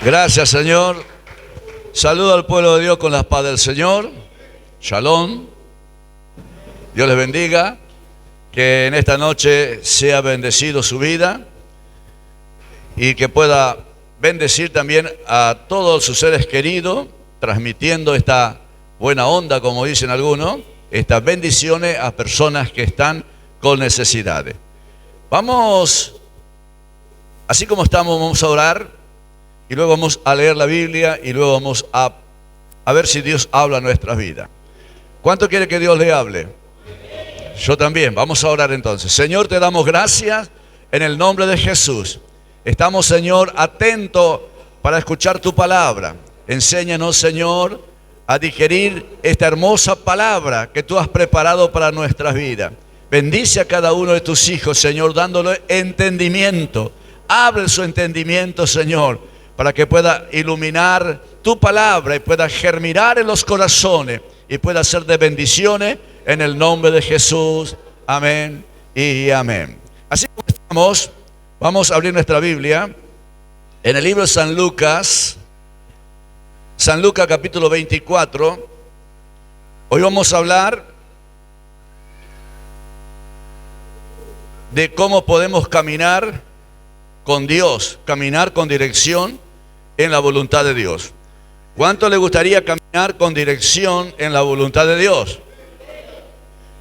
Gracias, Señor. Saludo al pueblo de Dios con la paz del Señor. Shalom. Dios les bendiga. Que en esta noche sea bendecido su vida y que pueda bendecir también a todos sus seres queridos, transmitiendo esta buena onda, como dicen algunos, estas bendiciones a personas que están con necesidades. Vamos, así como estamos, vamos a orar y luego vamos a leer la Biblia y luego vamos a ver si Dios habla a nuestras vidas. ¿Cuánto quiere que Dios le hable? Yo también. Vamos a orar entonces. Señor, te damos gracias en el nombre de Jesús. Estamos, Señor, atentos para escuchar tu palabra. Enséñanos, Señor, a digerir esta hermosa palabra que tú has preparado para nuestras vidas. Bendice a cada uno de tus hijos, Señor, dándole entendimiento. Abre su entendimiento, Señor, para que pueda iluminar tu palabra y pueda germinar en los corazones y pueda ser de bendiciones en el nombre de Jesús. Amén y amén. Así como estamos, vamos a abrir nuestra Biblia en el libro de San Lucas capítulo 24. Hoy vamos a hablar de cómo podemos caminar con Dios, caminar con dirección en la voluntad de Dios. ¿Cuánto le gustaría caminar con dirección en la voluntad de Dios?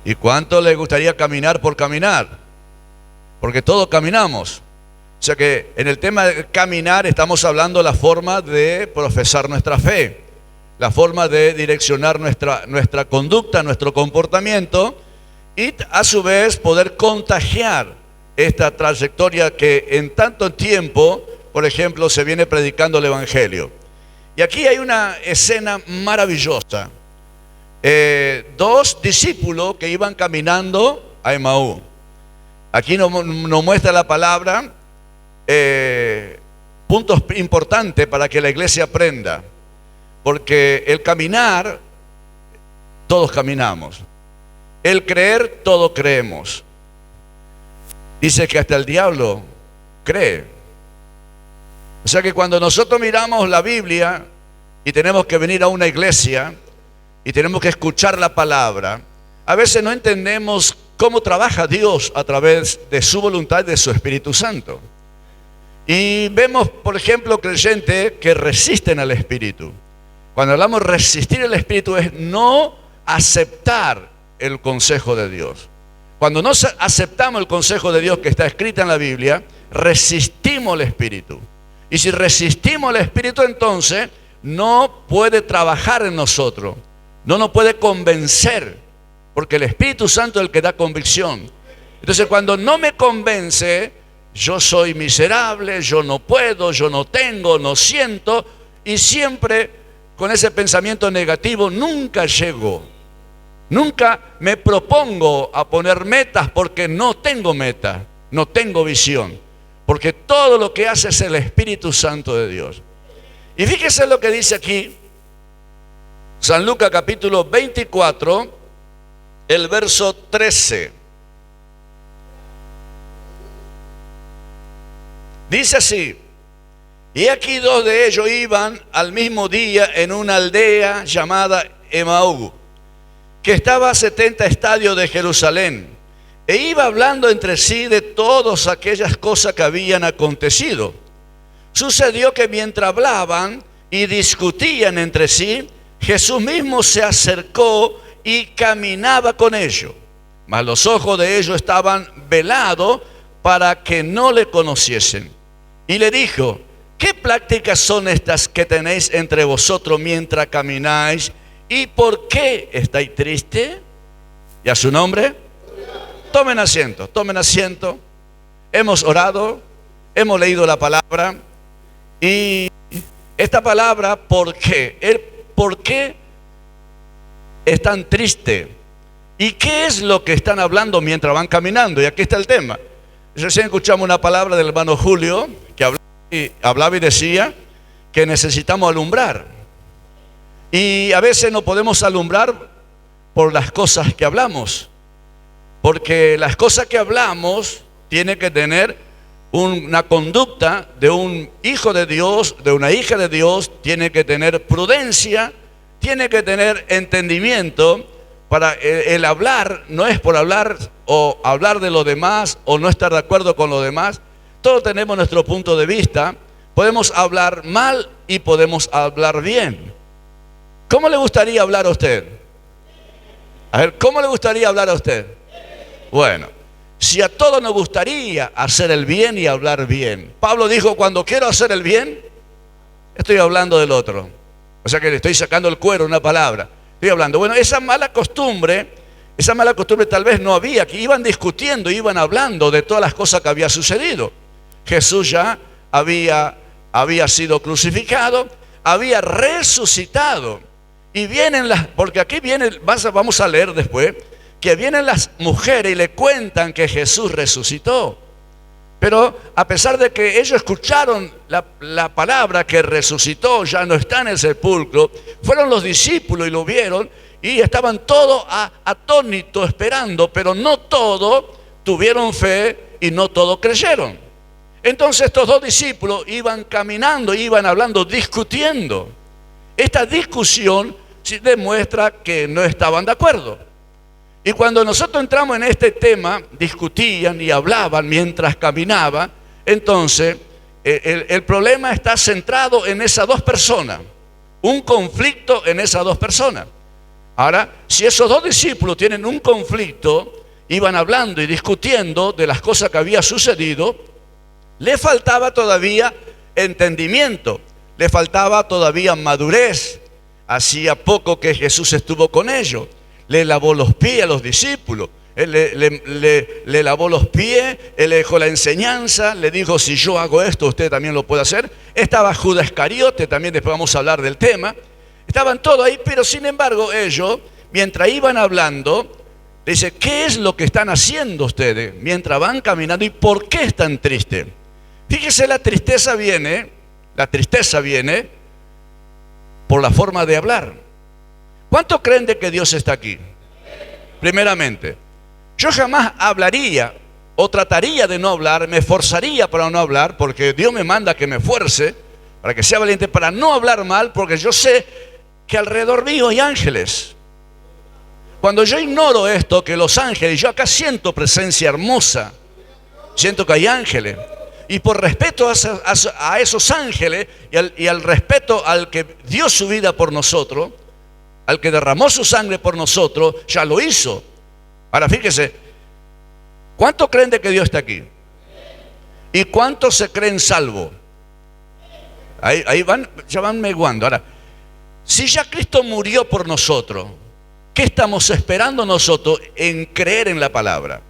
¿Y cuánto le gustaría caminar por caminar? Porque todos caminamos. O sea que en el tema de caminar estamos hablando de la forma de profesar nuestra fe, la forma de direccionar nuestra conducta, nuestro comportamiento y a su vez poder contagiar esta trayectoria que en tanto tiempo, por ejemplo, se viene predicando el Evangelio. Y aquí hay una escena maravillosa. Dos discípulos que iban caminando a Emaú. Aquí nos muestra la palabra puntos importantes para que la iglesia aprenda. Porque el caminar, todos caminamos. El creer, todos creemos. Dice que hasta el diablo cree. O sea que cuando nosotros miramos la Biblia y tenemos que venir a una iglesia y tenemos que escuchar la palabra, a veces no entendemos cómo trabaja Dios a través de su voluntad y de su Espíritu Santo. Y vemos, por ejemplo, creyentes que resisten al Espíritu. Cuando hablamos de resistir al Espíritu es no aceptar el consejo de Dios. Cuando no aceptamos el consejo de Dios que está escrito en la Biblia, resistimos al Espíritu. Y si resistimos al Espíritu, entonces no puede trabajar en nosotros. No nos puede convencer, porque el Espíritu Santo es el que da convicción. Entonces cuando no me convence, yo soy miserable, yo no puedo, yo no tengo, no siento, y siempre con ese pensamiento negativo nunca llego. Nunca me propongo a poner metas porque no tengo meta, no tengo visión, porque todo lo que hace es el Espíritu Santo de Dios. Y fíjese lo que dice aquí San Lucas capítulo 24, el verso 13. Dice así: y aquí dos de ellos iban al mismo día en una aldea llamada Emaú, que estaba a 70 estadios de Jerusalén, e iba hablando entre sí de todas aquellas cosas que habían acontecido. Sucedió que mientras hablaban y discutían entre sí, Jesús mismo se acercó y caminaba con ellos, mas los ojos de ellos estaban velados para que no le conociesen. Y le dijo: ¿qué prácticas son estas que tenéis entre vosotros mientras camináis? ¿Y por qué estáis tristes? ¿Y a su nombre? Tomen asiento, tomen asiento. Hemos orado, hemos leído la palabra. Y esta palabra, ¿por qué? ¿Por qué están tristes? ¿Y qué es lo que están hablando mientras van caminando? Y aquí está el tema. Recién escuchamos una palabra del hermano Julio que hablaba y decía que necesitamos alumbrar. Y a veces no podemos alumbrar por las cosas que hablamos, porque las cosas que hablamos tienen que tener Una conducta de un hijo de Dios, de una hija de Dios, tiene que tener prudencia, tiene que tener entendimiento. Para el hablar no es por hablar o hablar de los demás o no estar de acuerdo con los demás. Todos tenemos nuestro punto de vista. Podemos hablar mal y podemos hablar bien. ¿Cómo le gustaría hablar a usted? A ver, ¿cómo le gustaría hablar a usted? Bueno, si a todos nos gustaría hacer el bien y hablar bien. Pablo dijo, cuando quiero hacer el bien, estoy hablando del otro. O sea que le estoy sacando el cuero, una palabra. Estoy hablando. Bueno, esa mala costumbre tal vez no había, que iban discutiendo, iban hablando de todas las cosas que había sucedido. Jesús ya había sido crucificado, había resucitado. Y vienen porque aquí vamos a leer después, que vienen las mujeres y le cuentan que Jesús resucitó. Pero a pesar de que ellos escucharon la palabra que resucitó, ya no está en el sepulcro, fueron los discípulos y lo vieron y estaban todos atónitos esperando, pero no todos tuvieron fe y no todos creyeron. Entonces estos dos discípulos iban caminando, iban hablando, discutiendo. Esta discusión demuestra que no estaban de acuerdo. Y cuando nosotros entramos en este tema, discutían y hablaban mientras caminaban. Entonces el problema está centrado en esas dos personas, un conflicto en esas dos personas. Ahora, si esos dos discípulos tienen un conflicto, iban hablando y discutiendo de las cosas que había sucedido, le faltaba todavía entendimiento, le faltaba todavía madurez. Hacía poco que Jesús estuvo con ellos, le lavó los pies a los discípulos, le lavó los pies, él le dejó la enseñanza, le dijo, si yo hago esto, usted también lo puede hacer. Estaba Judas Iscariote, también después vamos a hablar del tema. Estaban todos ahí, pero sin embargo ellos, mientras iban hablando, le dice, ¿qué es lo que están haciendo ustedes mientras van caminando y por qué están tristes? Fíjese, la tristeza viene por la forma de hablar. ¿Cuántos creen de que Dios está aquí? Primeramente, yo jamás hablaría o trataría de no hablar, me esforzaría para no hablar, porque Dios me manda que me esfuerce, para que sea valiente, para no hablar mal, porque yo sé que alrededor mío hay ángeles. Cuando yo ignoro esto, que los ángeles, yo acá siento presencia hermosa, siento que hay ángeles, y por respeto a esos ángeles y al respeto al que dio su vida por nosotros, al que derramó su sangre por nosotros, ya lo hizo. Ahora fíjese, ¿cuántos creen de que Dios está aquí? ¿Y cuántos se creen salvos? Ahí ya van menguando. Ahora, si ya Cristo murió por nosotros, ¿qué estamos esperando nosotros en creer en la palabra?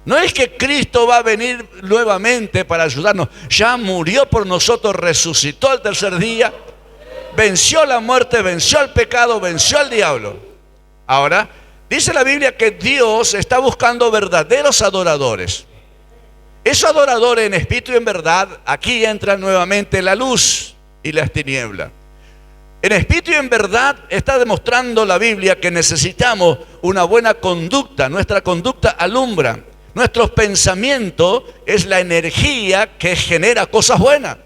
No es que Cristo va a venir nuevamente para ayudarnos. Ya murió por nosotros, resucitó al tercer día, venció la muerte, venció el pecado, venció al diablo. Ahora, dice la Biblia que Dios está buscando verdaderos adoradores. Esos adoradores en espíritu y en verdad, aquí entra nuevamente la luz y las tinieblas. En espíritu y en verdad está demostrando la Biblia que necesitamos una buena conducta. Nuestra conducta alumbra. Nuestros pensamientos es la energía que genera cosas buenas.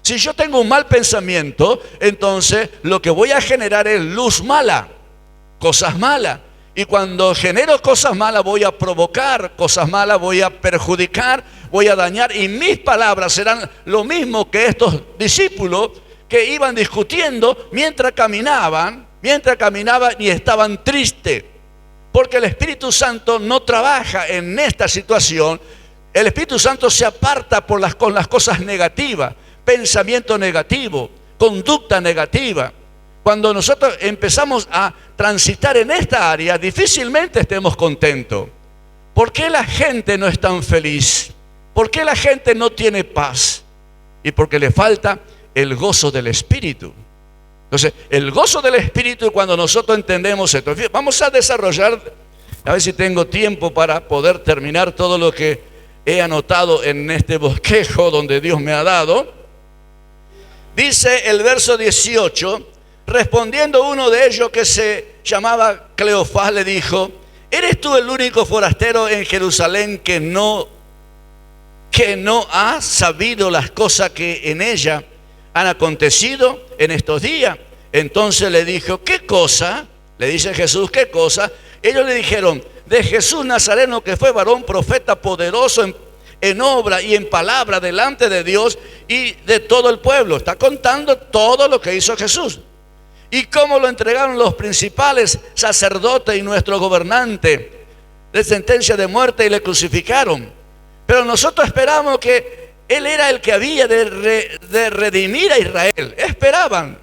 Si yo tengo un mal pensamiento, entonces lo que voy a generar es luz mala, cosas malas. Y cuando genero cosas malas voy a provocar cosas malas, voy a perjudicar, voy a dañar. Y mis palabras serán lo mismo que estos discípulos que iban discutiendo mientras caminaban y estaban tristes. Porque el Espíritu Santo no trabaja en esta situación. El Espíritu Santo se aparta con las cosas negativas, pensamiento negativo, conducta negativa. Cuando nosotros empezamos a transitar en esta área, difícilmente estemos contentos. ¿Por qué la gente no es tan feliz? ¿Por qué la gente no tiene paz? Y porque le falta el gozo del Espíritu. Entonces, el gozo del Espíritu, cuando nosotros entendemos esto, vamos a desarrollar, a ver si tengo tiempo para poder terminar todo lo que he anotado en este bosquejo donde Dios me ha dado. Dice el verso 18, respondiendo uno de ellos que se llamaba Cleofás, le dijo, ¿eres tú el único forastero en Jerusalén que no que no ha sabido las cosas que en ella han acontecido en estos días. Entonces le dijo, ¿qué cosa? Le dice Jesús, ¿qué cosa? Ellos le dijeron, de Jesús Nazareno, que fue varón profeta poderoso en obra y en palabra delante de Dios y de todo el pueblo. Está contando todo lo que hizo Jesús. Y cómo lo entregaron los principales sacerdotes y nuestro gobernante de sentencia de muerte y le crucificaron. Pero nosotros esperamos que Él era el que había de redimir a Israel. Esperaban,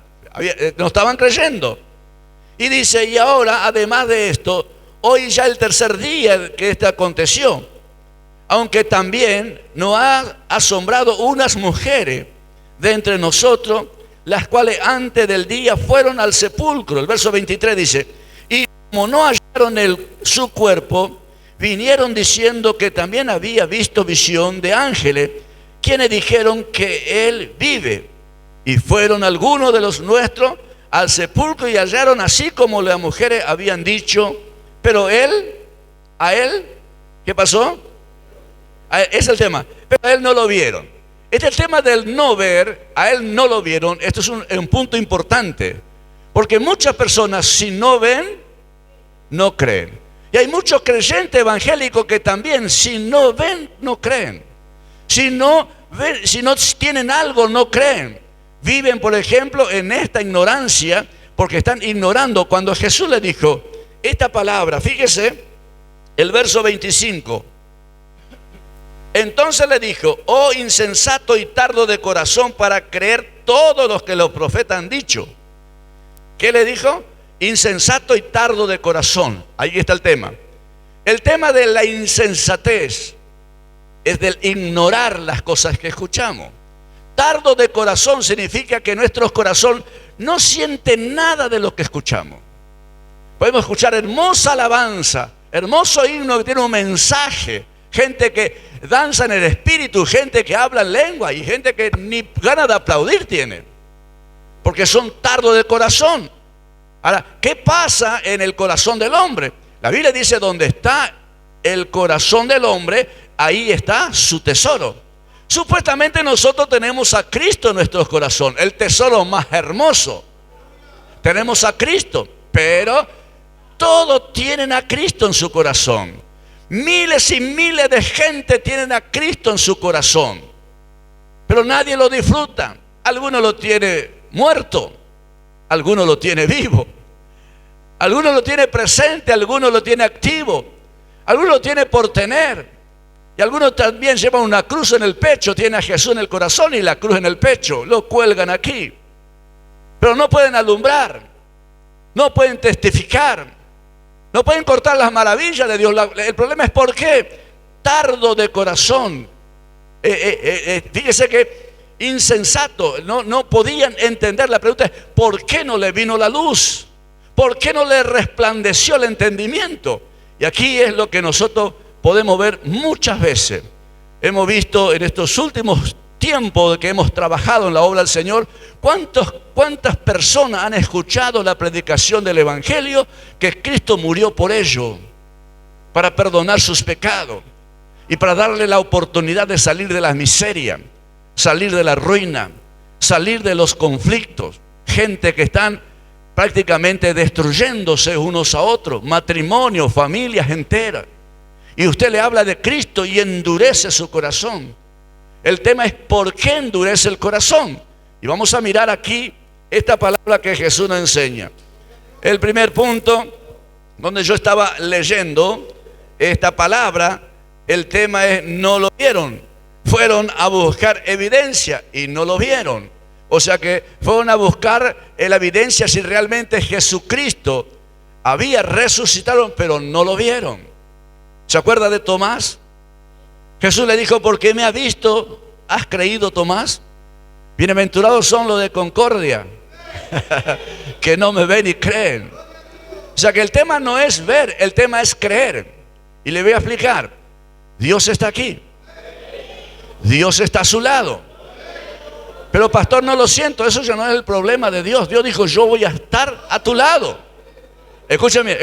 no estaban creyendo. Y dice, y ahora además de esto, hoy ya el tercer día que esto aconteció, aunque también nos ha asombrado unas mujeres de entre nosotros, las cuales antes del día fueron al sepulcro. El verso 23 dice, y como no hallaron su cuerpo, vinieron diciendo que también había visto visión de ángeles, quienes dijeron que él vive. Y fueron algunos de los nuestros al sepulcro y hallaron así como las mujeres habían dicho, pero a él, ¿qué pasó? Es el tema, pero a él no lo vieron. Este tema del no ver, a él no lo vieron. Esto es un punto importante, porque muchas personas si no ven, no creen. Y hay muchos creyentes evangélicos que también si no ven, no creen. Si no ven, si no tienen algo, no creen. Viven, por ejemplo, en esta ignorancia, porque están ignorando. Cuando Jesús le dijo esta palabra, fíjese, el verso 25. Entonces le dijo, oh insensato y tardo de corazón para creer todo lo que los profetas han dicho. ¿Qué le dijo? Insensato y tardo de corazón. Ahí está el tema. El tema de la insensatez es del ignorar las cosas que escuchamos. Tardo de corazón significa que nuestro corazón no siente nada de lo que escuchamos. Podemos escuchar hermosa alabanza, hermoso himno que tiene un mensaje, gente que danza en el espíritu, gente que habla en lengua y gente que ni ganas de aplaudir tiene, porque son tardos de corazón. Ahora, ¿qué pasa en el corazón del hombre? La Biblia dice, donde está el corazón del hombre, ahí está su tesoro. Supuestamente nosotros tenemos a Cristo en nuestro corazón, el tesoro más hermoso. Tenemos a Cristo, pero todos tienen a Cristo en su corazón. Miles y miles de gente tienen a Cristo en su corazón, pero nadie lo disfruta. Algunos lo tiene muerto, algunos lo tiene vivo, algunos lo tiene presente, algunos lo tiene activo, algunos lo tiene por tener. Y algunos también llevan una cruz en el pecho, tienen a Jesús en el corazón y la cruz en el pecho, lo cuelgan aquí. Pero no pueden alumbrar, no pueden testificar, no pueden cortar las maravillas de Dios. El problema es por qué tardo de corazón. Fíjese que insensato, no podían entender. La pregunta es, ¿por qué no le vino la luz? ¿Por qué no le resplandeció el entendimiento? Y aquí es lo que nosotros podemos ver muchas veces. Hemos visto en estos últimos tiempos que hemos trabajado en la obra del Señor, cuántas personas han escuchado la predicación del Evangelio, que Cristo murió por ello, para perdonar sus pecados y para darle la oportunidad de salir de la miseria, salir de la ruina, salir de los conflictos. Gente que están prácticamente destruyéndose unos a otros, matrimonios, familias enteras. Y usted le habla de Cristo y endurece su corazón. El tema es ¿por qué endurece el corazón? Y vamos a mirar aquí esta palabra que Jesús nos enseña. El primer punto, donde yo estaba leyendo esta palabra, el tema es no lo vieron. Fueron a buscar evidencia y no lo vieron. O sea que fueron a buscar la evidencia si realmente Jesucristo había resucitado, pero no lo vieron. ¿Se acuerda de Tomás? Jesús le dijo, ¿por qué me has visto? ¿Has creído, Tomás? Bienaventurados son los de concordia, que no me ven y creen. O sea que el tema no es ver, el tema es creer. Y le voy a explicar. Dios está aquí. Dios está a su lado. Pero pastor, no lo siento, eso ya no es el problema de Dios. Dios dijo, yo voy a estar a tu lado. Escúchame.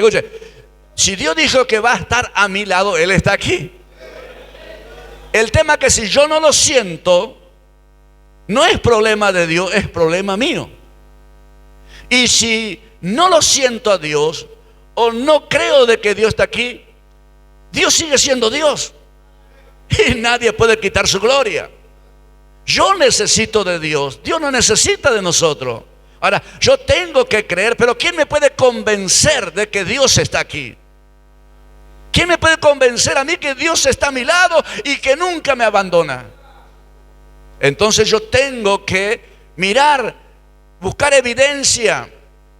Si Dios dijo que va a estar a mi lado, Él está aquí. El tema es que si yo no lo siento, no es problema de Dios, es problema mío. Y si no lo siento a Dios, o no creo de que Dios está aquí, Dios sigue siendo Dios. Y nadie puede quitar su gloria. Yo necesito de Dios, Dios no necesita de nosotros. Ahora, yo tengo que creer, pero ¿quién me puede convencer de que Dios está aquí? ¿Quién me puede convencer a mí que Dios está a mi lado y que nunca me abandona? Entonces yo tengo que mirar, buscar evidencia,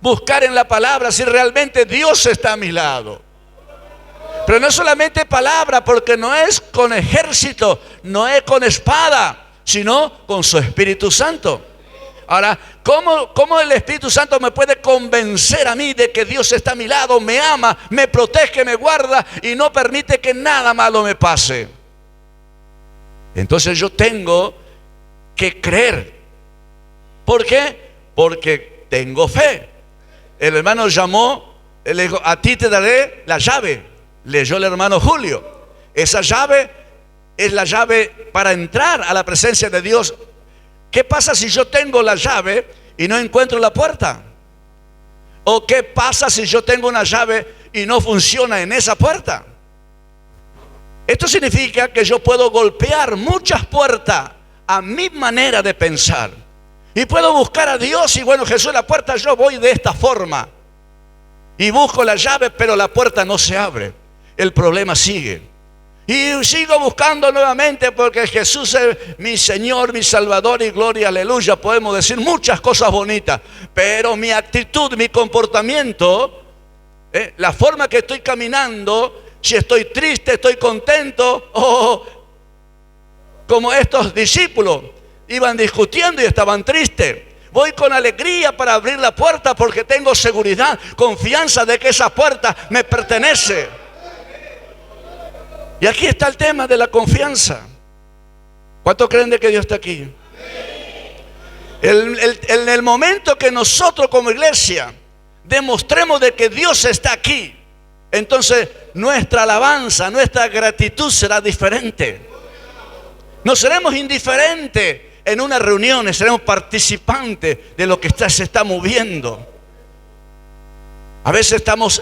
buscar en la palabra si realmente Dios está a mi lado. Pero no es solamente palabra, porque no es con ejército, no es con espada, sino con su Espíritu Santo. Ahora, ¿cómo el Espíritu Santo me puede convencer a mí de que Dios está a mi lado, me ama, me protege, me guarda y no permite que nada malo me pase? Entonces yo tengo que creer. ¿Por qué? Porque tengo fe. El hermano llamó, le dijo, a ti te daré la llave. Leyó el hermano Julio. Esa llave es la llave para entrar a la presencia de Dios. ¿Qué pasa si yo tengo la llave y no encuentro la puerta? ¿O qué pasa si yo tengo una llave y no funciona en esa puerta? Esto significa que yo puedo golpear muchas puertas a mi manera de pensar. Y puedo buscar a Dios y bueno, Jesús, la puerta, yo voy de esta forma. Y busco la llave, pero la puerta no se abre. El problema sigue. Y sigo buscando nuevamente porque Jesús es mi Señor, mi Salvador y gloria, aleluya. Podemos decir muchas cosas bonitas, pero mi actitud, mi comportamiento, la forma que estoy caminando, si estoy triste, estoy contento, o como estos discípulos iban discutiendo y estaban tristes. Voy con alegría para abrir la puerta porque tengo seguridad, confianza de que esa puerta me pertenece. Y aquí está el tema de la confianza. ¿Cuántos creen de que Dios está aquí? En el momento que nosotros como iglesia demostremos de que Dios está aquí, entonces nuestra alabanza, nuestra gratitud será diferente. No seremos indiferentes en una reunión, seremos participantes de lo que se está moviendo. A veces estamos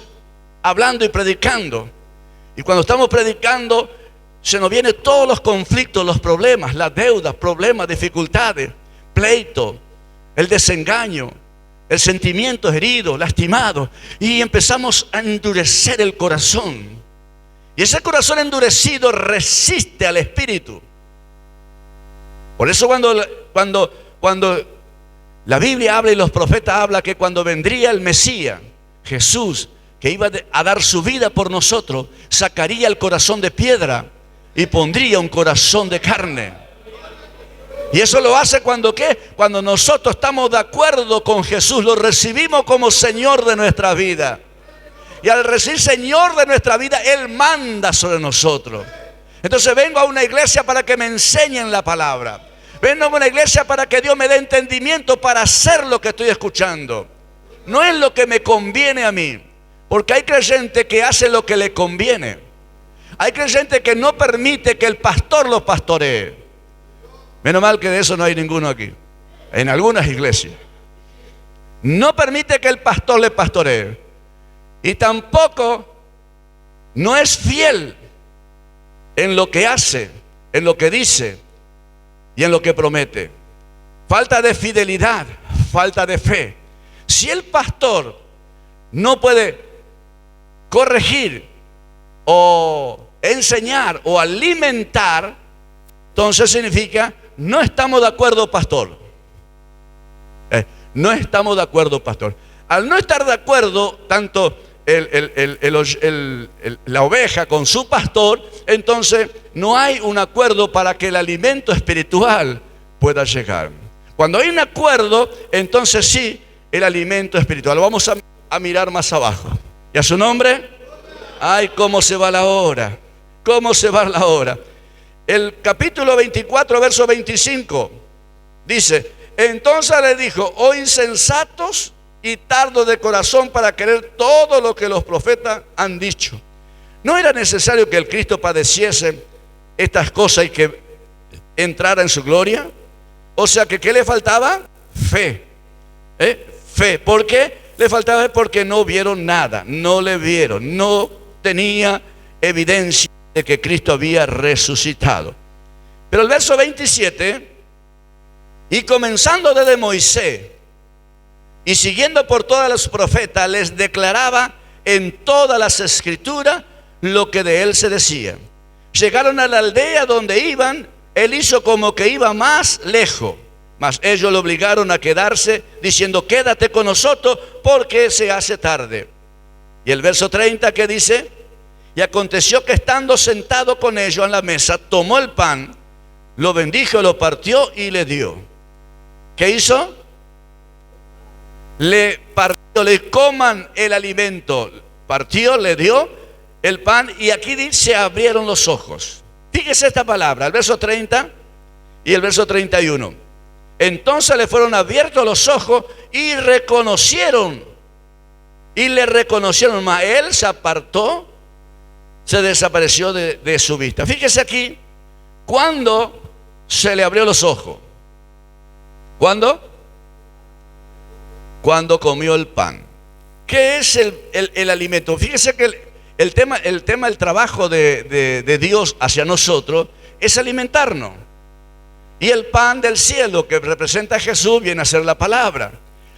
hablando y predicando. Y cuando estamos predicando, se nos vienen todos los conflictos, los problemas, las deudas, problemas, dificultades, pleitos, el desengaño, el sentimiento herido, lastimado. Y empezamos a endurecer el corazón. Y ese corazón endurecido resiste al Espíritu. Por eso cuando la Biblia habla y los profetas hablan que cuando vendría el Mesías, Jesús, que iba a dar su vida por nosotros, sacaría el corazón de piedra y pondría un corazón de carne. Y eso lo hace cuando cuando nosotros estamos de acuerdo con Jesús, lo recibimos como Señor de nuestra vida. Y al recibir Señor de nuestra vida, Él manda sobre nosotros. Entonces vengo a una iglesia para que me enseñen la palabra. Vengo a una iglesia para que Dios me dé entendimiento para hacer lo que estoy escuchando. No es lo que me conviene a mí. Porque hay creyentes que hacen lo que le conviene. Hay creyentes que no permite que el pastor los pastoree. Menos mal que de eso no hay ninguno aquí. En algunas iglesias. No permite que el pastor le pastoree. Y tampoco no es fiel en lo que hace, en lo que dice y en lo que promete. Falta de fidelidad, falta de fe. Si el pastor no puede corregir o enseñar o alimentar, entonces significa no estamos de acuerdo, pastor. No estamos de acuerdo, pastor. Al no estar de acuerdo tanto la oveja con su pastor, entonces no hay un acuerdo para que el alimento espiritual pueda llegar. Cuando hay un acuerdo, entonces sí, el alimento espiritual. Lo vamos a mirar más abajo. ¿Y a su nombre? Ay, cómo se va la hora. ¿Cómo se va la hora? El capítulo 24, verso 25, dice: entonces le dijo, oh insensatos y tardos de corazón para querer todo lo que los profetas han dicho. ¿No era necesario que el Cristo padeciese estas cosas y que entrara en su gloria. O sea que ¿qué le faltaba? Fe. Fe. ¿Por qué le faltaba? Porque no vieron nada, no le vieron, no tenía evidencia de que Cristo había resucitado. Pero el verso 27, y comenzando desde Moisés y siguiendo por todos los profetas, les declaraba en todas las escrituras lo que de él se decía. Llegaron a la aldea donde iban, él hizo como que iba más lejos, mas ellos lo obligaron a quedarse, diciendo: quédate con nosotros porque se hace tarde. Y el verso 30, ¿qué dice? Y aconteció que estando sentado con ellos en la mesa, tomó el pan, lo bendijo, lo partió y le dio. ¿Qué hizo? Le partió, le coman el alimento. Partió, le dio el pan, y aquí dice: se abrieron los ojos. Fíjese esta palabra, el verso 30 y el verso 31. Entonces le fueron abiertos los ojos y reconocieron, y le reconocieron, mas él se apartó, se desapareció de su vista. Fíjese aquí, ¿cuándo se le abrió los ojos? ¿Cuándo? Cuando comió el pan. ¿Qué es el alimento? Fíjese que el tema del trabajo de Dios hacia nosotros es alimentarnos. Y el pan del cielo que representa a Jesús viene a ser la palabra.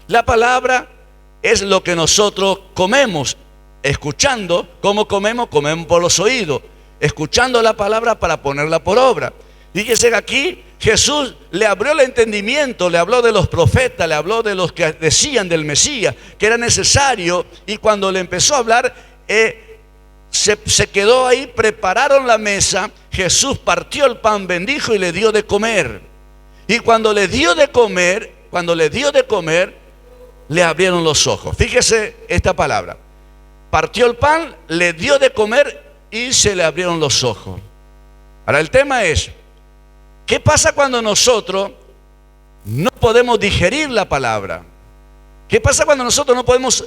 La palabra es lo que nosotros comemos. Escuchando, ¿cómo comemos? Comemos por los oídos. Escuchando la palabra para ponerla por obra. Fíjese que aquí Jesús le abrió el entendimiento, le habló de los profetas, le habló de los que decían del Mesías, que era necesario. Y cuando le empezó a hablar, se quedó ahí, prepararon la mesa, Jesús partió el pan, bendijo y le dio de comer. Y cuando le dio de comer, le abrieron los ojos. Fíjese esta palabra. Partió el pan, le dio de comer y se le abrieron los ojos. Ahora el tema es, ¿qué pasa cuando nosotros no podemos digerir la palabra? ¿Qué pasa cuando nosotros no podemos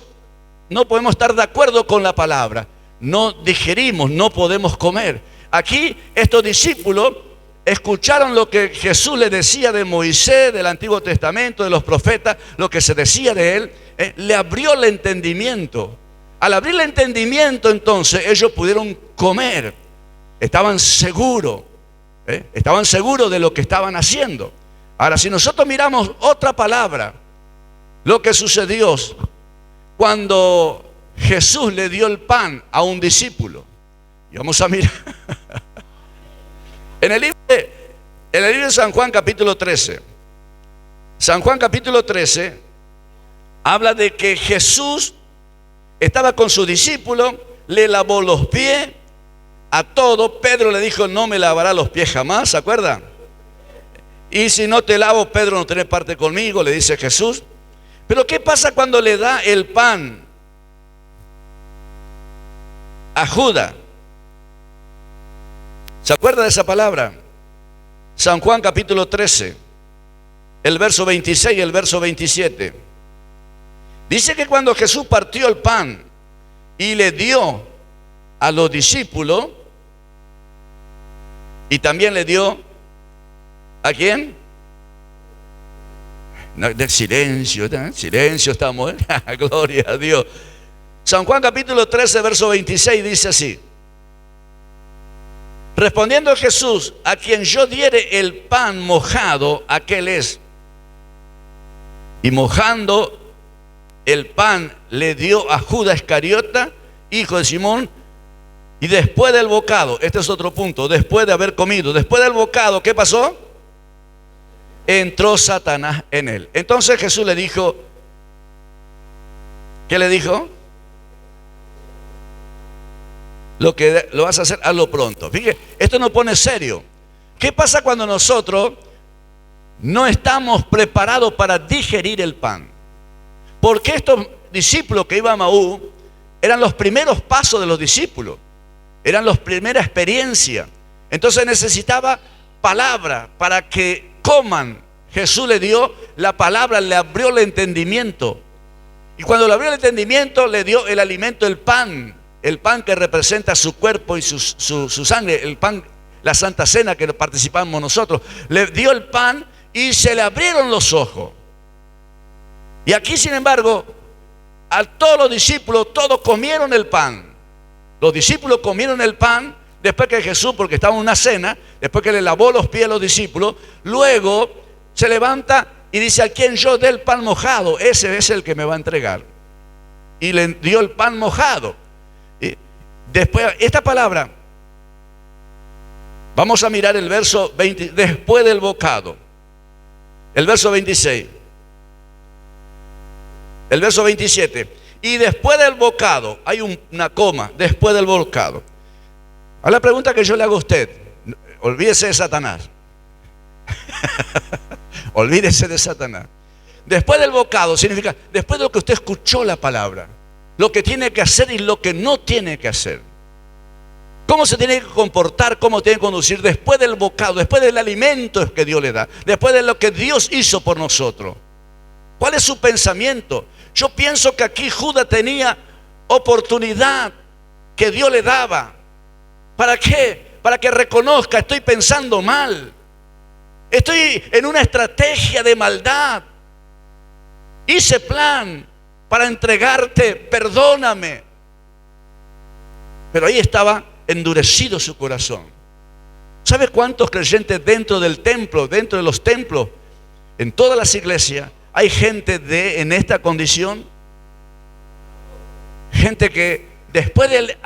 estar de acuerdo con la palabra? No digerimos, no podemos comer. Aquí estos discípulos escucharon lo que Jesús les decía de Moisés, del Antiguo Testamento, de los profetas, lo que se decía de él. Le abrió el entendimiento. Al abrir el entendimiento, entonces ellos pudieron comer. Estaban seguros. Estaban seguros de lo que estaban haciendo. Ahora, si nosotros miramos otra palabra, lo que sucedió cuando Jesús le dio el pan a un discípulo, y vamos a mirar en el libro de San Juan capítulo 13. San Juan capítulo 13 habla de que Jesús estaba con su discípulo, le lavó los pies a todos. Pedro le dijo: no me lavará los pies jamás, ¿se acuerda? Y si no te lavo, Pedro, no tenés parte conmigo, le dice Jesús. Pero ¿qué pasa cuando le da el pan a Judas? ¿Se acuerda de esa palabra? San Juan capítulo 13, el verso 26 y el verso 27. Dice que cuando Jesús partió el pan y le dio a los discípulos, y también le dio ¿a quién? No, del silencio, silencio estamos, gloria a Dios. San Juan capítulo 13, verso 26 dice así: respondiendo Jesús: a quien yo diere el pan mojado, aquel es. Y mojando el pan le dio a Judas Iscariota, hijo de Simón. Y después del bocado, este es otro punto, después de haber comido, después del bocado, ¿qué pasó? Entró Satanás en él. Entonces Jesús le dijo, ¿qué le dijo? Lo que lo vas a hacer, hazlo pronto. Fíjate, esto nos pone serio. ¿Qué pasa cuando nosotros no estamos preparados para digerir el pan? Porque estos discípulos que iban a Maús eran los primeros pasos de los discípulos, eran las primeras experiencias. Entonces necesitaba palabra para que coman. Jesús le dio la palabra, le abrió el entendimiento. Y cuando le abrió el entendimiento, le dio el alimento, el pan que representa su cuerpo y su sangre, el pan, la Santa Cena que participamos nosotros, le dio el pan y se le abrieron los ojos. Y aquí, sin embargo, a todos los discípulos, todos comieron el pan. Los discípulos comieron el pan después que Jesús, porque estaba en una cena, después que le lavó los pies a los discípulos, luego se levanta y dice: a quien yo dé el pan mojado, ese es el que me va a entregar. Y le dio el pan mojado. Y después, esta palabra, vamos a mirar el verso 20, después del bocado. El verso 26. El verso 27. Y después del bocado, hay una coma, después del bocado. A la pregunta que yo le hago a usted, olvídese de Satanás. Olvídese de Satanás. Después del bocado significa después de lo que usted escuchó la palabra, lo que tiene que hacer y lo que no tiene que hacer. Cómo se tiene que comportar, cómo tiene que conducir después del bocado, después del alimento que Dios le da, después de lo que Dios hizo por nosotros. ¿Cuál es su pensamiento? Yo pienso que aquí Judas tenía oportunidad que Dios le daba. ¿Para qué? Para que reconozca: estoy pensando mal. Estoy en una estrategia de maldad. Hice plan para entregarte, perdóname. Pero ahí estaba endurecido su corazón. ¿Sabe cuántos creyentes dentro del templo, dentro de los templos, en todas las iglesias, hay gente en esta condición? Gente que después de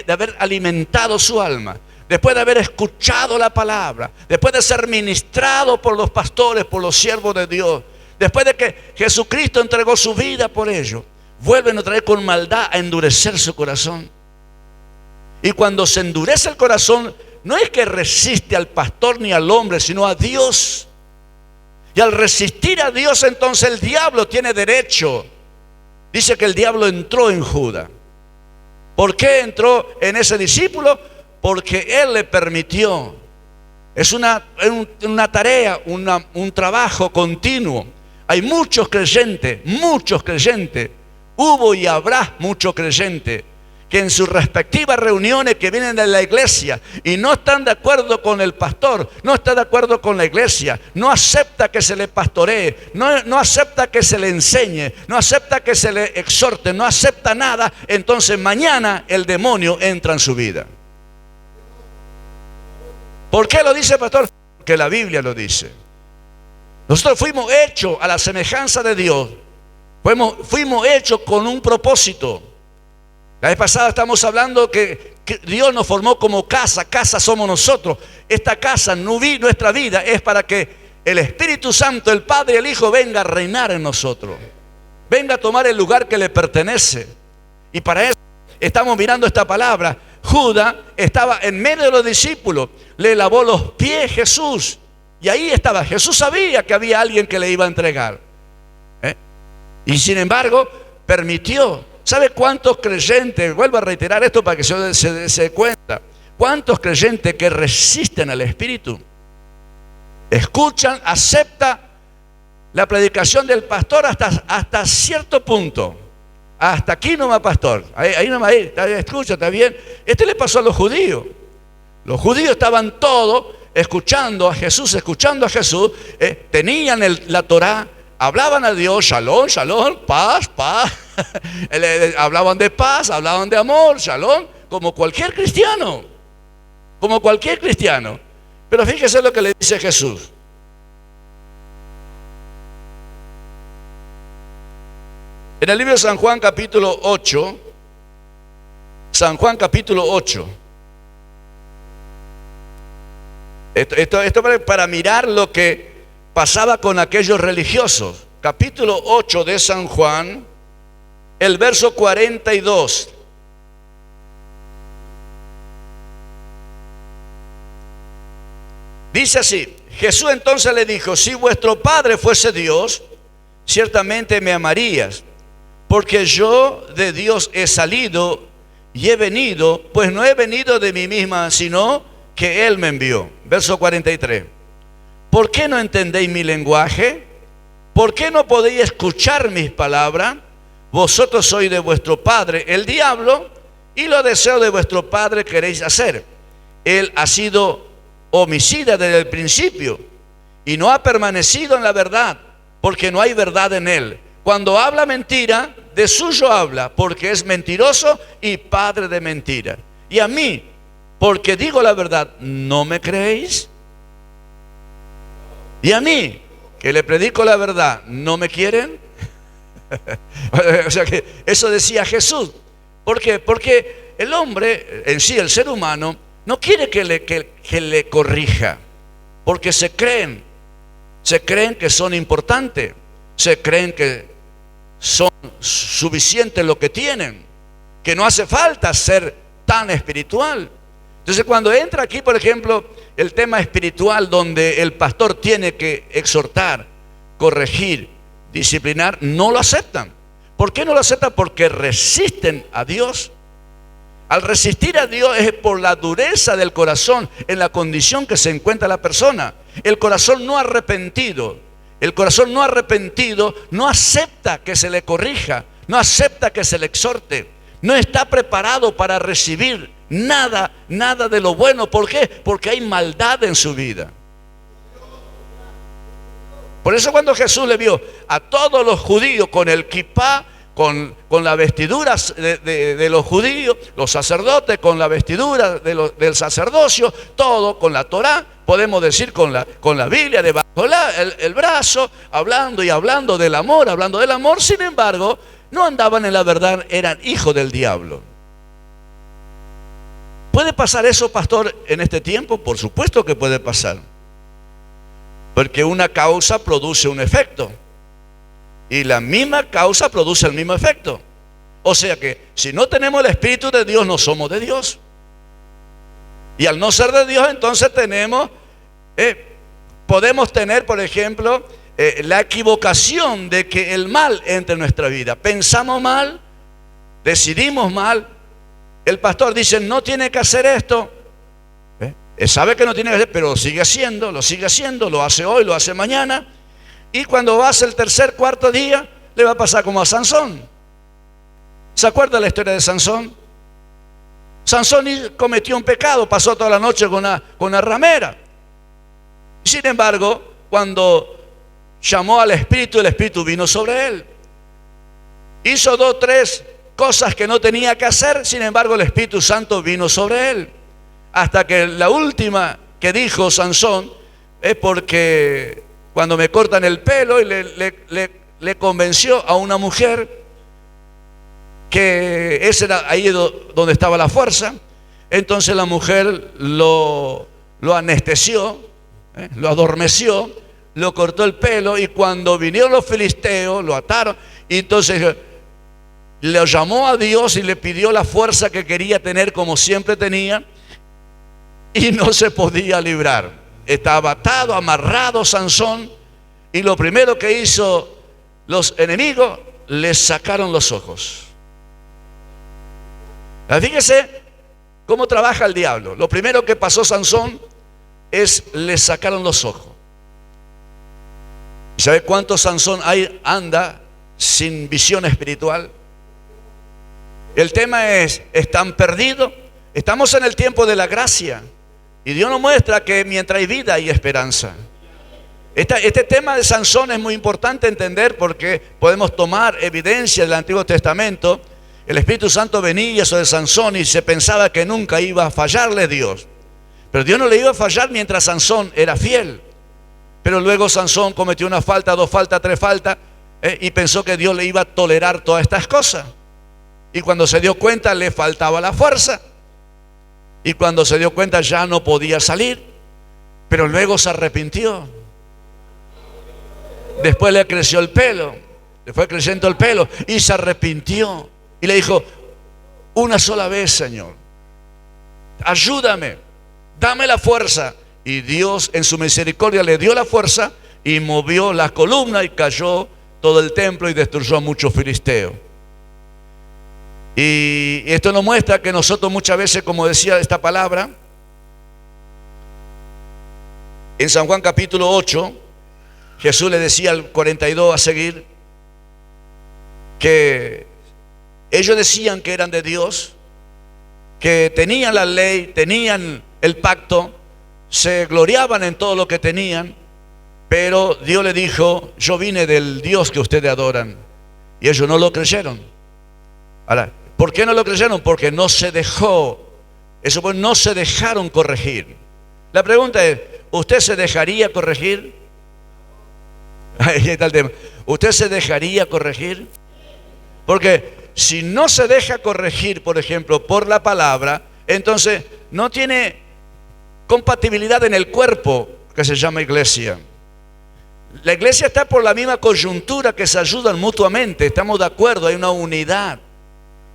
haber alimentado su alma, después de haber escuchado la palabra, después de ser ministrado por los pastores, por los siervos de Dios, después de que Jesucristo entregó su vida por ellos, vuelven otra vez con maldad a endurecer su corazón. Y cuando se endurece el corazón, no es que resiste al pastor ni al hombre, sino a Dios. Y al resistir a Dios, entonces el diablo tiene derecho. Dice que el diablo entró en Judas. ¿Por qué entró en ese discípulo? Porque él le permitió. Es una tarea, un trabajo continuo. Hay muchos creyentes, hubo y habrá muchos creyentes que en sus respectivas reuniones que vienen de la iglesia y no están de acuerdo con el pastor, no está de acuerdo con la iglesia, no acepta que se le pastoree, no acepta que se le enseñe, no acepta que se le exhorte, no acepta nada, entonces mañana el demonio entra en su vida. ¿Por qué lo dice, pastor? Porque la Biblia lo dice. Nosotros fuimos hechos a la semejanza de Dios, fuimos hechos con un propósito. La vez pasada estamos hablando que Dios nos formó como casa somos nosotros. Esta casa, nuestra vida, es para que el Espíritu Santo, el Padre y el Hijo venga a reinar en nosotros. Venga a tomar el lugar que le pertenece. Y para eso estamos mirando esta palabra. Judas estaba en medio de los discípulos, le lavó los pies Jesús. Y ahí estaba, Jesús sabía que había alguien que le iba a entregar. Y sin embargo, permitió. ¿Sabe cuántos creyentes, vuelvo a reiterar esto para que se dé cuenta, cuántos creyentes que resisten al Espíritu, escuchan, aceptan la predicación del pastor hasta cierto punto, hasta aquí nomás, pastor, ahí nomás, escucha, está bien? Esto le pasó a los judíos. Los judíos estaban todos escuchando a Jesús, tenían la Torá, hablaban a Dios, shalom, shalom, paz, paz. Hablaban de paz, hablaban de amor, shalom, como cualquier cristiano. Pero fíjese lo que le dice Jesús. En el libro de San Juan capítulo 8, Esto para mirar lo que pasaba con aquellos religiosos. Capítulo 8 de San Juan, el verso 42. Dice así: Jesús entonces le dijo: si vuestro Padre fuese Dios, ciertamente me amarías, porque yo de Dios he salido y he venido, pues no he venido de mí misma, sino que Él me envió. Verso 43. ¿Por qué no entendéis mi lenguaje? ¿Por qué no podéis escuchar mis palabras? Vosotros sois de vuestro padre el diablo, y los deseos de vuestro padre queréis hacer. Él ha sido homicida desde el principio y no ha permanecido en la verdad, porque no hay verdad en él. Cuando habla mentira, de suyo habla, porque es mentiroso y padre de mentira. Y a mí, porque digo la verdad, ¿no me creéis? Y a mí, que le predico la verdad, ¿no me quieren? O sea que eso decía Jesús. ¿Por qué? Porque el hombre, en sí, el ser humano, no quiere que le corrija, porque se creen que son importantes, se creen que son suficientes lo que tienen, que no hace falta ser tan espiritual. Entonces cuando entra aquí, por ejemplo, el tema espiritual, donde el pastor tiene que exhortar, corregir, disciplinar, no lo aceptan. ¿Por qué no lo aceptan? Porque resisten a Dios. Al resistir a Dios es por la dureza del corazón en la condición que se encuentra la persona. El corazón no arrepentido, no acepta que se le corrija, no acepta que se le exhorte, no está preparado para recibir nada de lo bueno. ¿Por qué? Porque hay maldad en su vida. Por eso cuando Jesús le vio a todos los judíos con el kipá, con las vestiduras de los judíos, los sacerdotes con la vestidura del sacerdocio, todo con la Torá, podemos decir con la Biblia debajo el brazo, hablando del amor, sin embargo, no andaban en la verdad, eran hijos del diablo. ¿Puede pasar eso, pastor, en este tiempo? Por supuesto que puede pasar, porque una causa produce un efecto. Y la misma causa produce el mismo efecto. O sea que si no tenemos el Espíritu de Dios, no somos de Dios. Y al no ser de Dios, entonces podemos tener, por ejemplo, la equivocación de que el mal entre en nuestra vida. Pensamos mal, decidimos mal. El pastor dice, no tiene que hacer esto. Él sabe que no tiene que hacer, pero lo sigue haciendo, lo hace hoy, lo hace mañana. Y cuando va a ser el tercer, cuarto día, le va a pasar como a Sansón. ¿Se acuerda la historia de Sansón? Sansón cometió un pecado, pasó toda la noche con una ramera. Sin embargo, cuando llamó al Espíritu, el Espíritu vino sobre él. Hizo 2, 3 cosas que no tenía que hacer, sin embargo el Espíritu Santo vino sobre él. Hasta que la última que dijo Sansón es porque cuando me cortan el pelo, y le convenció a una mujer que ese era ahí donde estaba la fuerza. Entonces la mujer lo anestesió, lo adormeció, lo cortó el pelo, y cuando vinieron los filisteos lo ataron, y entonces le llamó a Dios y le pidió la fuerza que quería tener como siempre tenía, y no se podía librar. Estaba atado, amarrado Sansón, y lo primero que hizo los enemigos, le sacaron los ojos. Fíjese cómo trabaja el diablo. Lo primero que pasó Sansón es le sacaron los ojos. ¿Y sabe cuánto Sansón anda sin visión espiritual? El tema es, ¿están perdidos? Estamos en el tiempo de la gracia, y Dios nos muestra que mientras hay vida hay esperanza. Este tema de Sansón es muy importante entender, porque podemos tomar evidencia del Antiguo Testamento. El Espíritu Santo venía sobre Sansón y se pensaba que nunca iba a fallarle Dios. Pero Dios no le iba a fallar mientras Sansón era fiel. Pero luego Sansón cometió una falta, 2 faltas, 3 faltas, y pensó que Dios le iba a tolerar todas estas cosas. Y cuando se dio cuenta, le faltaba la fuerza. Y cuando se dio cuenta, ya no podía salir. Pero luego se arrepintió. Después le creció el pelo, le fue creciendo el pelo, y se arrepintió. Y le dijo, una sola vez, Señor, ayúdame, dame la fuerza. Y Dios en su misericordia le dio la fuerza, y movió la columna, y cayó todo el templo, y destruyó a muchos filisteos. Y esto nos muestra que nosotros muchas veces, como decía esta palabra, en San Juan capítulo 8, Jesús le decía al 42 a seguir, que ellos decían que eran de Dios, que tenían la ley, tenían el pacto. se gloriaban en todo lo que tenían, pero Dios le dijo: yo vine del Dios que ustedes adoran. Y ellos no lo creyeron. Ahora, ¿por qué no lo creyeron? Porque no se no se dejaron corregir. La pregunta es: ¿usted se dejaría corregir? Ahí está el tema. ¿Usted se dejaría corregir? Porque si no se deja corregir, por ejemplo, por la palabra, entonces no tiene compatibilidad en el cuerpo que se llama iglesia. La iglesia está por la misma coyuntura, que se ayudan mutuamente, estamos de acuerdo, hay una unidad.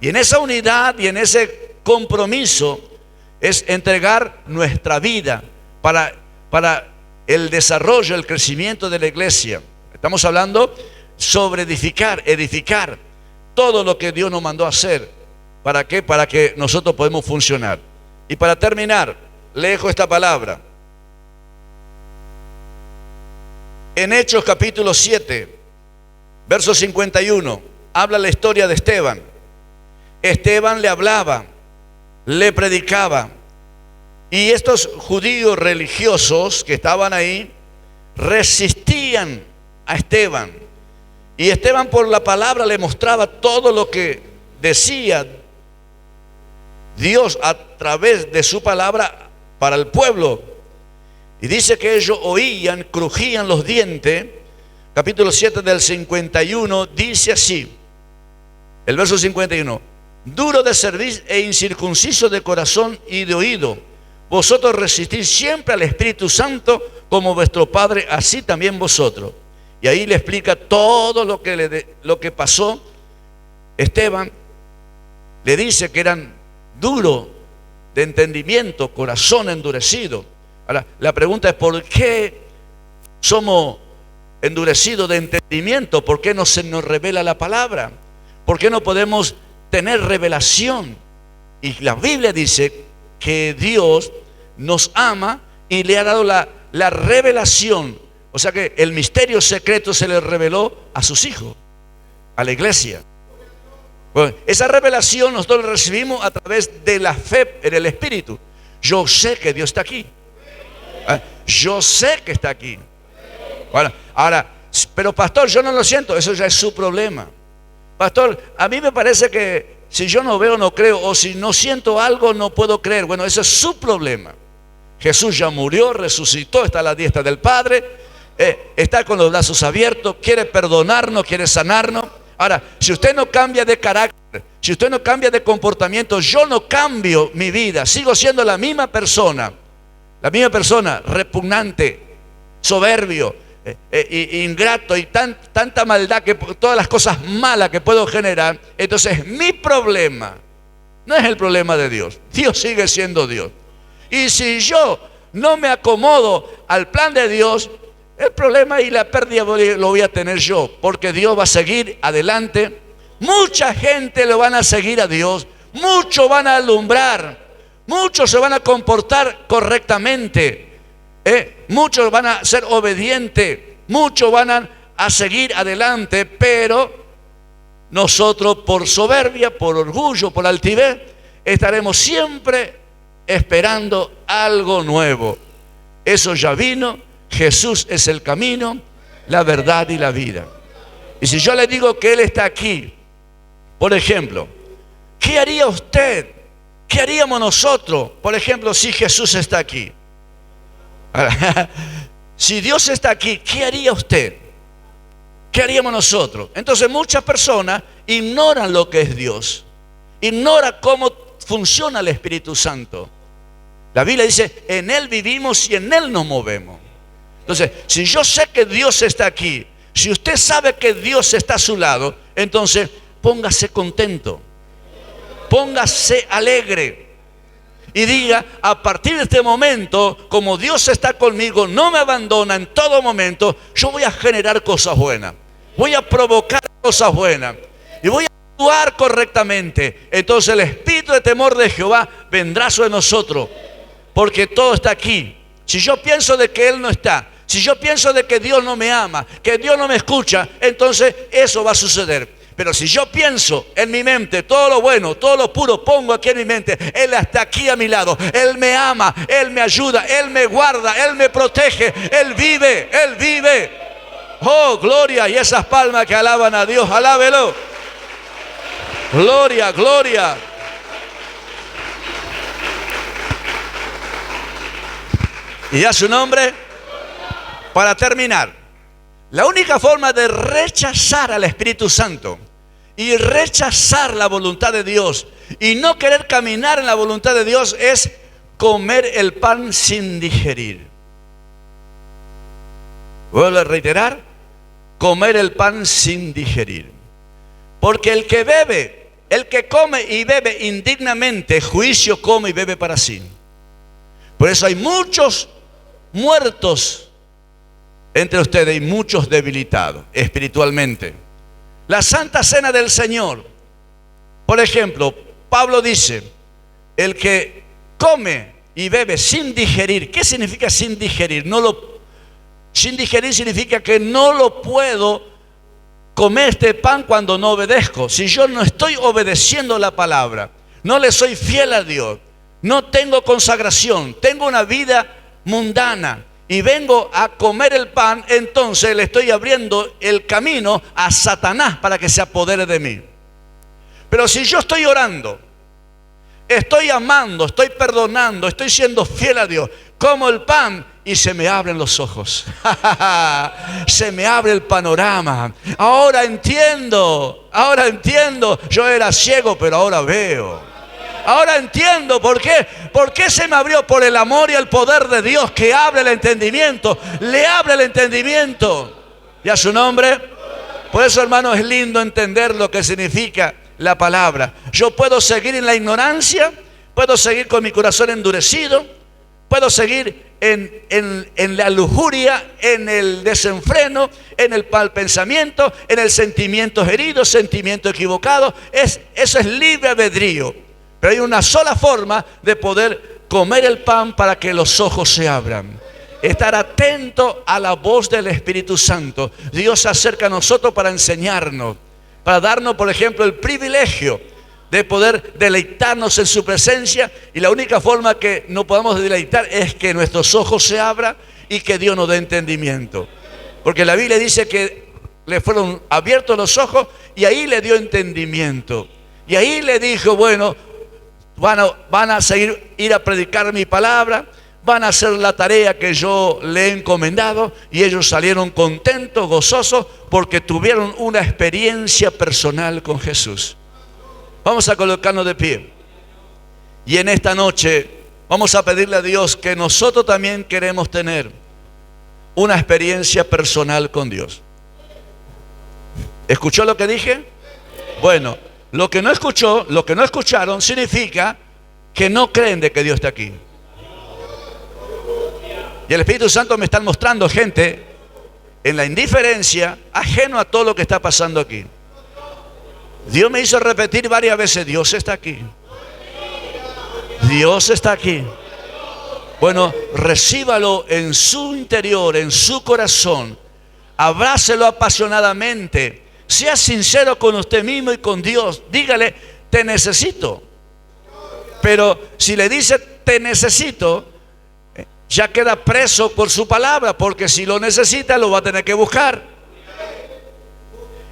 Y en esa unidad y en ese compromiso es entregar nuestra vida para el desarrollo, el crecimiento de la iglesia. Estamos hablando sobre edificar todo lo que Dios nos mandó a hacer. ¿Para qué? Para que nosotros podamos funcionar. Y para terminar, le dejo esta palabra. En Hechos capítulo 7, verso 51, habla la historia de Esteban. Esteban le hablaba, le predicaba, y estos judíos religiosos que estaban ahí resistían a Esteban. Y Esteban, por la palabra, le mostraba todo lo que decía Dios a través de su palabra para el pueblo. Y dice que ellos oían, crujían los dientes. Capítulo 7 del 51 dice así, el verso 51: duro de servir e incircunciso de corazón y de oído, vosotros resistís siempre al Espíritu Santo, como vuestro Padre, así también vosotros. Y ahí le explica todo lo que pasó. Esteban le dice que eran duros de entendimiento, corazón endurecido. Ahora, la pregunta es: ¿por qué somos endurecidos de entendimiento? ¿Por qué no se nos revela la palabra? ¿Por qué no podemos tener revelación? Y la Biblia dice que Dios nos ama y le ha dado la revelación. O sea que el misterio secreto se le reveló a sus hijos, a la iglesia. Bueno, esa revelación nosotros la recibimos a través de la fe en el Espíritu. Yo sé que Dios está aquí. Yo sé que está aquí. Bueno, ahora, pero pastor, yo no lo siento. Eso ya es su problema. Pastor, a mí me parece que si yo no veo, no creo. O si no siento algo, no puedo creer. Bueno, ese es su problema. Jesús ya murió, resucitó, está a la diestra del Padre. Está con los brazos abiertos, quiere perdonarnos, quiere sanarnos. Ahora, si usted no cambia de carácter, si usted no cambia de comportamiento, yo no cambio mi vida, sigo siendo la misma persona repugnante, soberbio, ingrato y tanta maldad, que todas las cosas malas que puedo generar. Entonces mi problema no es el problema de Dios. Dios sigue siendo Dios. Y si yo no me acomodo al plan de Dios, el problema y la pérdida lo voy a tener yo, porque Dios va a seguir adelante. Mucha gente lo van a seguir a Dios, muchos van a alumbrar, muchos se van a comportar correctamente, muchos van a ser obedientes, muchos van a seguir adelante, pero nosotros, por soberbia, por orgullo, por altivez, estaremos siempre esperando algo nuevo. Eso ya vino. Jesús es el camino, la verdad y la vida. Y si yo le digo que Él está aquí, por ejemplo, ¿qué haría usted? ¿Qué haríamos nosotros, por ejemplo, si Jesús está aquí? Si Dios está aquí, ¿qué haría usted? ¿Qué haríamos nosotros? Entonces muchas personas ignoran lo que es Dios, ignoran cómo funciona el Espíritu Santo. La Biblia dice: en Él vivimos y en Él nos movemos. Entonces, si yo sé que Dios está aquí, si usted sabe que Dios está a su lado, entonces póngase contento, póngase alegre y diga: a partir de este momento, como Dios está conmigo, no me abandona en todo momento, yo voy a generar cosas buenas, voy a provocar cosas buenas y voy a actuar correctamente. Entonces el espíritu de temor de Jehová vendrá sobre nosotros, porque todo está aquí. Si yo pienso de que Él no está, si yo pienso de que Dios no me ama, que Dios no me escucha, entonces eso va a suceder. Pero si yo pienso en mi mente todo lo bueno, todo lo puro, pongo aquí en mi mente, Él está aquí a mi lado. Él me ama, Él me ayuda, Él me guarda, Él me protege. Él vive, Él vive. Oh, gloria. Y esas palmas que alaban a Dios, alábelo. Gloria, gloria. Y a su nombre. Para terminar, la única forma de rechazar al Espíritu Santo y rechazar la voluntad de Dios y no querer caminar en la voluntad de Dios es comer el pan sin digerir. Vuelvo a reiterar, comer el pan sin digerir. Porque el que bebe, el que come y bebe indignamente, juicio come y bebe para sí. Por eso hay muchos muertos entre ustedes y muchos debilitados espiritualmente. La Santa Cena del Señor, por ejemplo, Pablo dice, el que come y bebe sin digerir. ¿Qué significa sin digerir? Sin digerir significa que no lo puedo comer este pan cuando no obedezco. Si yo no estoy obedeciendo la palabra, no le soy fiel a Dios, no tengo consagración, tengo una vida mundana, y vengo a comer el pan, entonces le estoy abriendo el camino a Satanás para que se apodere de mí. Pero si yo estoy orando, estoy amando, estoy perdonando, estoy siendo fiel a Dios, como el pan y se me abren los ojos. Se me abre el panorama. Ahora entiendo. Yo era ciego, pero ahora veo. Ahora entiendo por qué. ¿Por qué se me abrió? Por el amor y el poder de Dios que abre el entendimiento. Le abre el entendimiento. ¿Y a su nombre? Por eso, hermano, es lindo entender lo que significa la palabra. Yo puedo seguir en la ignorancia, puedo seguir con mi corazón endurecido, puedo seguir en la lujuria, en el desenfreno, en el mal pensamiento, en el sentimiento herido, sentimiento equivocado. Eso es libre albedrío. Pero hay una sola forma de poder comer el pan para que los ojos se abran. Estar atento a la voz del Espíritu Santo. Dios se acerca a nosotros para enseñarnos, para darnos, por ejemplo, el privilegio de poder deleitarnos en su presencia. Y la única forma que nos podamos deleitar es que nuestros ojos se abran y que Dios nos dé entendimiento. Porque la Biblia dice que le fueron abiertos los ojos y ahí le dio entendimiento. Y ahí le dijo, bueno, van a ir a predicar mi palabra, van a hacer la tarea que yo le he encomendado. Y ellos salieron contentos, gozosos, porque tuvieron una experiencia personal con Jesús. Vamos a colocarnos de pie. Y en esta noche vamos a pedirle a Dios que nosotros también queremos tener una experiencia personal con Dios. ¿Escuchó lo que dije? Bueno, lo que no escucharon significa que no creen de que Dios está aquí. Y el Espíritu Santo me está mostrando gente en la indiferencia, ajeno a todo lo que está pasando aquí. Dios me hizo repetir varias veces, Dios está aquí. Dios está aquí. Bueno, recíbalo en su interior, en su corazón. Abrácelo apasionadamente. Sea sincero con usted mismo y con Dios. Dígale, te necesito. Pero si le dice, te necesito, ya queda preso por su palabra. Porque si lo necesita, lo va a tener que buscar.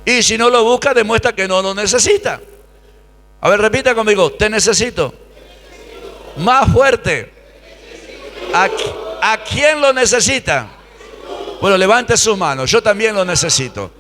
Y si no lo busca, demuestra que no lo necesita. A ver, repita conmigo, te necesito. Más fuerte. ¿A quién lo necesita? Bueno, levante sus manos. Yo también lo necesito.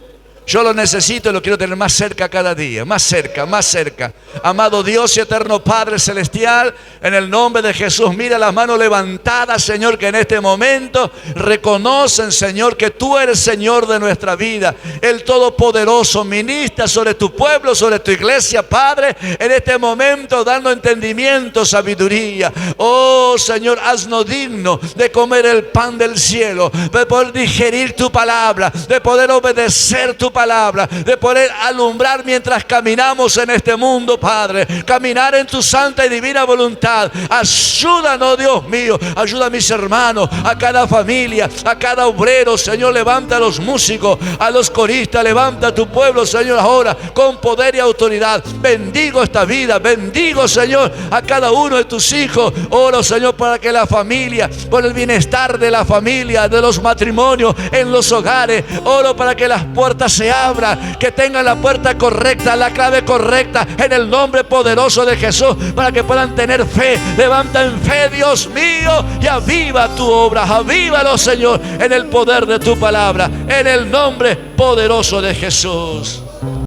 Yo lo necesito y lo quiero tener más cerca cada día, más cerca, más cerca. Amado Dios y eterno Padre Celestial, en el nombre de Jesús, mira las manos levantadas, Señor, que en este momento reconocen, Señor, que tú eres Señor de nuestra vida. El Todopoderoso ministra sobre tu pueblo, sobre tu iglesia, Padre, en este momento dando entendimiento, sabiduría. Oh, Señor, haznos dignos de comer el pan del cielo, de poder digerir tu palabra, de poder obedecer tu palabra, palabra, de poder alumbrar mientras caminamos en este mundo, Padre. Caminar en tu santa y divina voluntad. Ayúdanos, Dios mío. Ayuda a mis hermanos, a cada familia, a cada obrero, Señor. Levanta a los músicos, a los coristas. Levanta a tu pueblo, Señor, ahora con poder y autoridad. Bendigo esta vida. Bendigo, Señor, a cada uno de tus hijos. Oro, Señor, para que la familia, por el bienestar de la familia, de los matrimonios, en los hogares. Oro para que las puertas se abran, que tengan la puerta correcta, la clave correcta, en el nombre poderoso de Jesús, para que puedan tener fe. Levanta en fe, Dios mío, y aviva tu obra. Avívalo, Señor, en el poder de tu palabra, en el nombre poderoso de Jesús.